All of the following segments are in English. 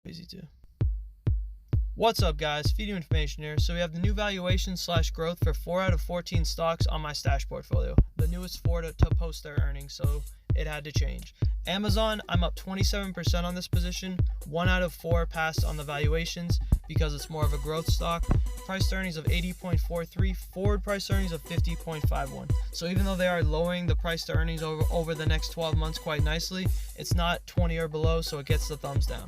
Easy too. What's up, guys? Feed you information here. So we have the new valuation/growth for 4 out of 14 stocks on my stash portfolio. The newest 4 to post their earnings, so it had to change. Amazon, I'm up 27% on this position. 1 out of 4 passed on the valuations because it's more of a growth stock. Price to earnings of 80.43, forward price earnings of 50.51. So even though they are lowering the price to earnings over the next 12 months quite nicely, it's not 20 or below, so it gets the thumbs down.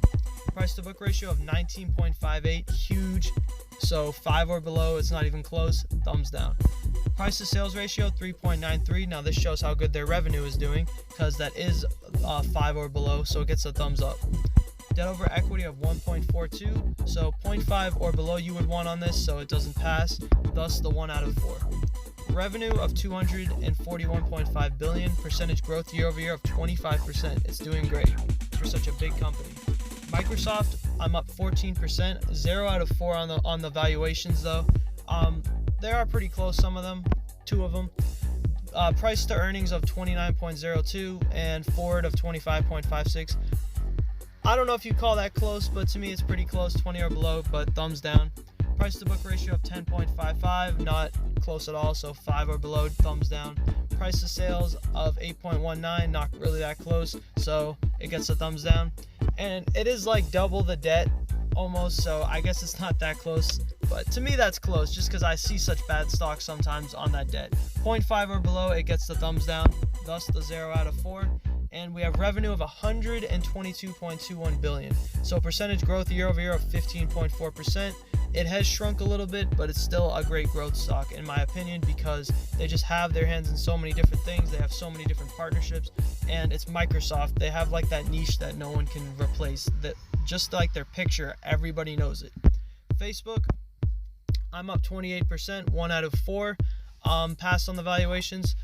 Price to book ratio of 19.58, huge. So 5 or below, it's not even close, thumbs down. Price to sales ratio 3.93. Now this shows how good their revenue is doing because that is 5 or below, so it gets a thumbs up. Debt over equity of 1.42, so 0.5 or below you would want on this, so it doesn't pass, thus the 1 out of 4. Revenue of 241.5 billion, percentage growth year over year of 25%. It's doing great for such a big company. Microsoft, I'm up 14%, 0 out of 4 on the valuations though. They are pretty close, some of them, 2 of them. Price to earnings of 29.02 and forward of 25.56. I don't know if you call that close, but to me it's pretty close, 20 or below, but thumbs down. Price to book ratio of 10.55, not close at all, so 5 or below, thumbs down. Price to sales of 8.19, not really that close, so it gets a thumbs down. And it is like double the debt almost, so I guess it's not that close, but to me that's close just because I see such bad stocks sometimes on that debt. 0.5 or below, it gets the thumbs down, thus the 0 out of 4. And we have revenue of 122.21 billion. So percentage growth year over year of 15.4%. It has shrunk a little bit, but it's still a great growth stock in my opinion because they just have their hands in so many different things. They have so many different partnerships, and it's Microsoft. They have like that niche that no one can replace. That just like their picture, everybody knows it. Facebook, I'm up 28%, 1 out of 4. Passed on the valuations,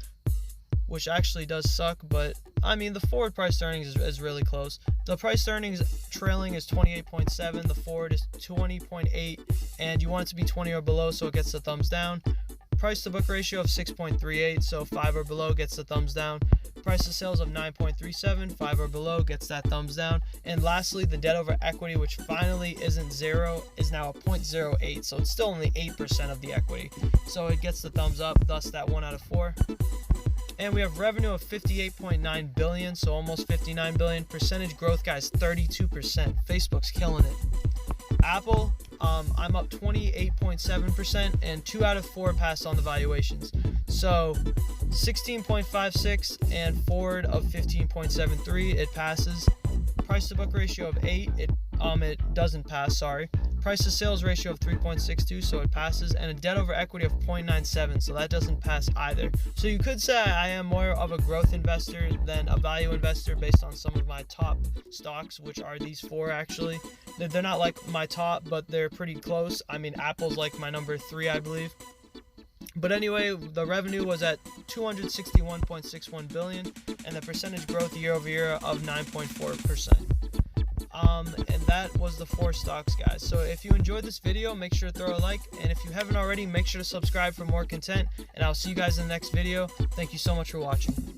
which actually does suck, but I mean the forward price to earnings is really close. The price to earnings trailing is 28.7, the forward is 20.8, and you want it to be 20 or below, so it gets the thumbs down. Price to book ratio of 6.38, so 5 or below gets the thumbs down. Price to sales of 9.37, 5 or below gets that thumbs down. And lastly, the debt over equity, which finally isn't 0, is now a 0.08, so it's still only 8% of the equity. So it gets the thumbs up, thus that 1 out of 4. And we have revenue of 58.9 billion, so almost 59 billion. Percentage growth, guys, 32%. Facebook's killing it. Apple, I'm up 28.7%, and 2 out of 4 passed on the valuations. So 16.56 and forward of 15.73, it passes. Price to book ratio of 8, it doesn't pass, sorry. Price to sales ratio of 3.62, so it passes, and a debt over equity of 0.97, so that doesn't pass either. So you could say I am more of a growth investor than a value investor based on some of my top stocks, which are these 4 actually. They're not like my top, but they're pretty close. I mean, Apple's like my number 3, I believe. But anyway, the revenue was at 261.61 billion, and the percentage growth year over year of 9.4%. And that was the 4 stocks, guys. So if you enjoyed this video, make sure to throw a like, and if you haven't already, make sure to subscribe for more content, and I'll see you guys in the next video. Thank you so much for watching.